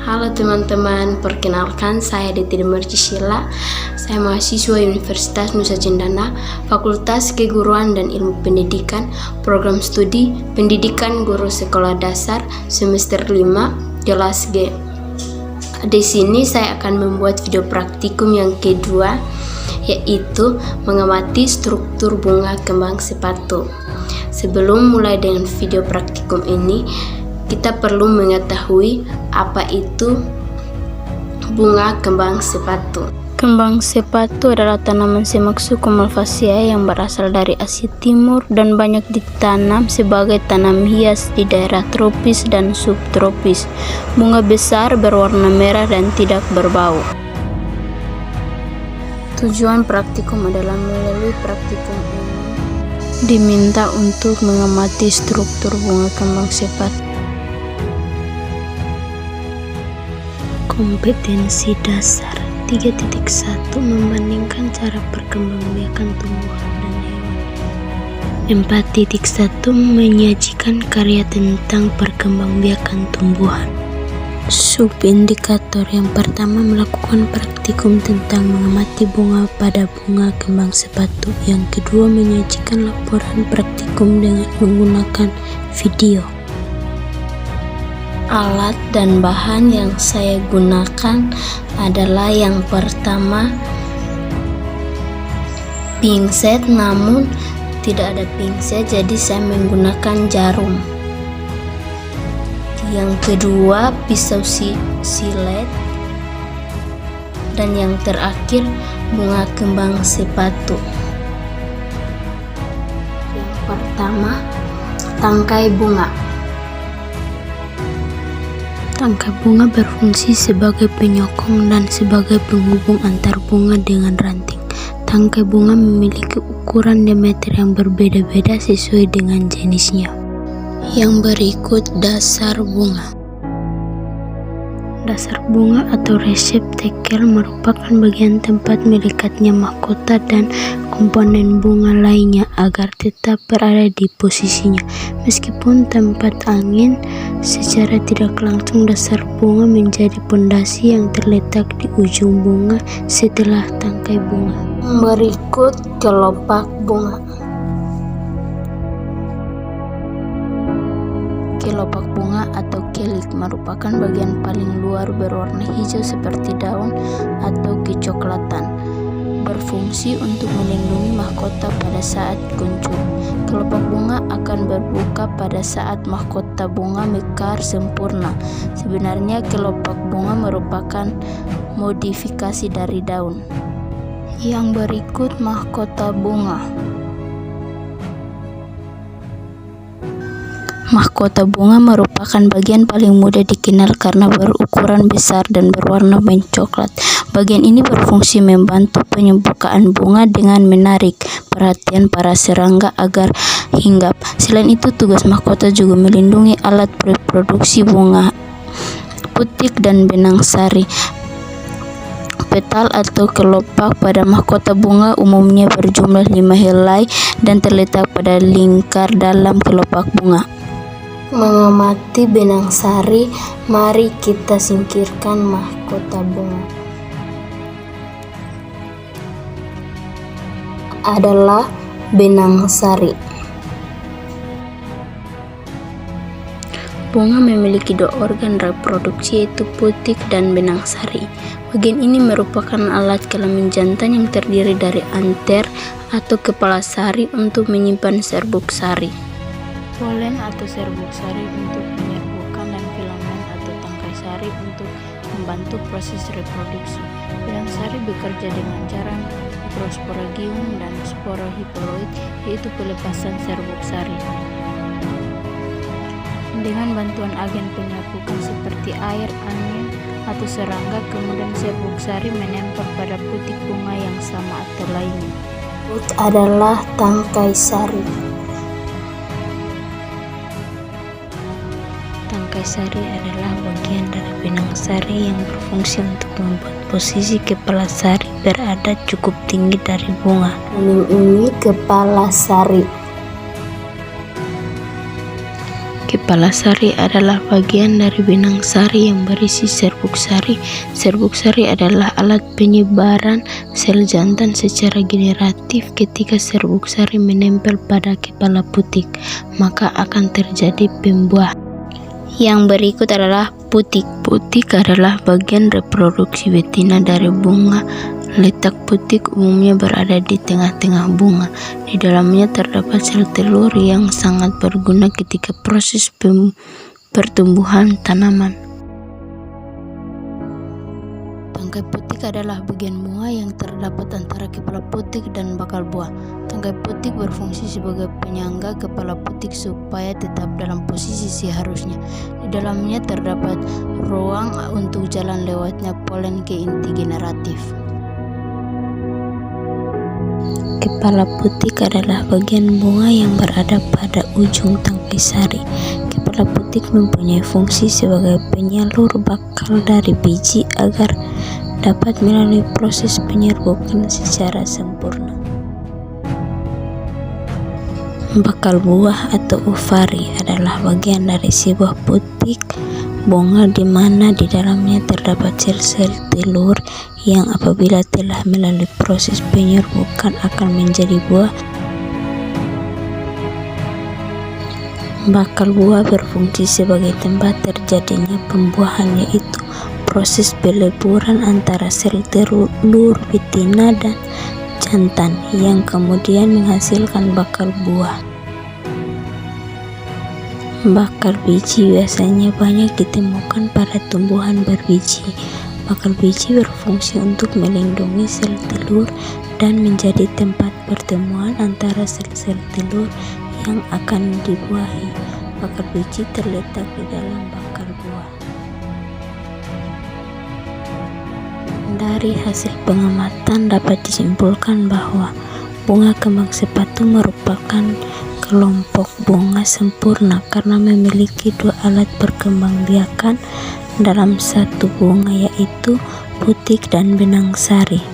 Halo teman-teman, perkenalkan saya Deti Demarcisila. Saya mahasiswa Universitas Nusa Cendana, Fakultas Keguruan dan Ilmu Pendidikan, Program Studi Pendidikan Guru Sekolah Dasar semester 5, kelas G. Di sini saya akan membuat video praktikum yang kedua, yaitu mengamati struktur bunga kembang sepatu. Sebelum mulai dengan video praktikum ini, kita perlu mengetahui apa itu bunga kembang sepatu. Kembang sepatu adalah tanaman semak suku Malvaceae yang berasal dari Asia Timur dan banyak ditanam sebagai tanam hias di daerah tropis dan subtropis. Bunga besar berwarna merah dan tidak berbau. Tujuan praktikum adalah melalui praktikum ini diminta untuk mengamati struktur bunga kembang sepatu. Kompetensi dasar 3.1 membandingkan cara perkembangbiakan tumbuhan dan hewan. 4.1 menyajikan karya tentang perkembangbiakan tumbuhan. Subindikator yang pertama melakukan praktikum tentang mengamati bunga pada bunga kembang sepatu. Yang kedua menyajikan laporan praktikum dengan menggunakan video. Alat dan bahan yang saya gunakan adalah yang pertama pinset, namun tidak ada pinset jadi saya menggunakan jarum. Yang kedua pisau silet, dan yang terakhir bunga kembang sepatu. Yang pertama tangkai bunga. Tangkai bunga berfungsi sebagai penyokong dan sebagai penghubung antar bunga dengan ranting. Tangkai bunga memiliki ukuran diameter yang berbeda-beda sesuai dengan jenisnya. Yang berikut dasar bunga. Dasar bunga atau reseptakel merupakan bagian tempat melekatnya mahkota dan komponen bunga lainnya agar tetap berada di posisinya. Meskipun tempat angin, secara tidak langsung dasar bunga menjadi pondasi yang terletak di ujung bunga setelah tangkai bunga. Berikut kelopak bunga. Kelopak bunga atau kelik merupakan bagian paling luar berwarna hijau seperti daun atau kecoklatan. Berfungsi untuk melindungi mahkota pada saat kuncup. Kelopak bunga akan berbuka pada saat mahkota bunga mekar sempurna. Sebenarnya kelopak bunga merupakan modifikasi dari daun. Yang berikut mahkota bunga. Mahkota bunga merupakan bagian paling mudah dikenal karena berukuran besar dan berwarna mencoklat. Bagian ini berfungsi membantu penyembukaan bunga dengan menarik perhatian para serangga agar hinggap. Selain itu, tugas mahkota juga melindungi alat reproduksi bunga, putik dan benang sari. Petal atau kelopak pada mahkota bunga umumnya berjumlah 5 helai dan terletak pada lingkar dalam kelopak bunga. Mengamati benang sari, mari kita singkirkan mahkota bunga. Adalah benang sari. Bunga memiliki 2 organ reproduksi, yaitu putik dan benang sari. Bagian ini merupakan alat kelamin jantan yang terdiri dari anter atau kepala sari untuk menyimpan serbuk sari, polen atau serbuk sari untuk menyerbukan, dan filamen atau tangkai sari untuk membantu proses reproduksi. Benang sari bekerja dengan cara mikrosporangium dan sporohiploid, yaitu pelepasan serbuk sari. Dengan bantuan agen penyapukan seperti air, angin, atau serangga, kemudian serbuk sari menempel pada putik bunga yang sama atau lainnya. Itu adalah tangkai sari. Tangkai sari adalah bagian dari benang sari yang berfungsi untuk membuat posisi kepala sari berada cukup tinggi dari bunga. Ini kepala sari. Kepala sari adalah bagian dari benang sari yang berisi serbuk sari. Serbuk sari adalah alat penyebaran sel jantan secara generatif. Ketika serbuk sari menempel pada kepala putik, maka akan terjadi pembuahan. Yang berikut adalah putik. Putik adalah bagian reproduksi betina dari bunga. Letak putik umumnya berada di tengah-tengah bunga. Di dalamnya terdapat sel telur yang sangat berguna ketika proses pertumbuhan tanaman. Tangkai putik adalah bagian bunga yang terdapat antara kepala putik dan bakal buah. Tangkai putik berfungsi sebagai penyangga kepala putik supaya tetap dalam posisi seharusnya. Di dalamnya terdapat ruang untuk jalan lewatnya polen ke inti generatif. Kepala putik adalah bagian bunga yang berada pada ujung tangkai sari. Kepala putik mempunyai fungsi sebagai penyalur bakal dari biji agar dapat melalui proses penyerbukan secara sempurna. Bakal buah atau ovari adalah bagian dari sebuah putik bunga di mana di dalamnya terdapat sel-sel telur yang apabila telah melalui proses penyerbukan akan menjadi buah. Bakal buah berfungsi sebagai tempat terjadinya pembuahan, yaitu proses peleburan antara sel telur betina dan jantan yang kemudian menghasilkan bakal buah. Bakal biji biasanya banyak ditemukan pada tumbuhan berbiji. Bakal biji berfungsi untuk melindungi sel telur dan menjadi tempat pertemuan antara sel-sel telur yang akan dibuahi. Bakal biji terletak di dalam bakal buah. Dari hasil pengamatan dapat disimpulkan bahwa bunga kembang sepatu merupakan kelompok bunga sempurna karena memiliki dua alat perkembangbiakan dalam satu bunga, yaitu putik dan benang sari.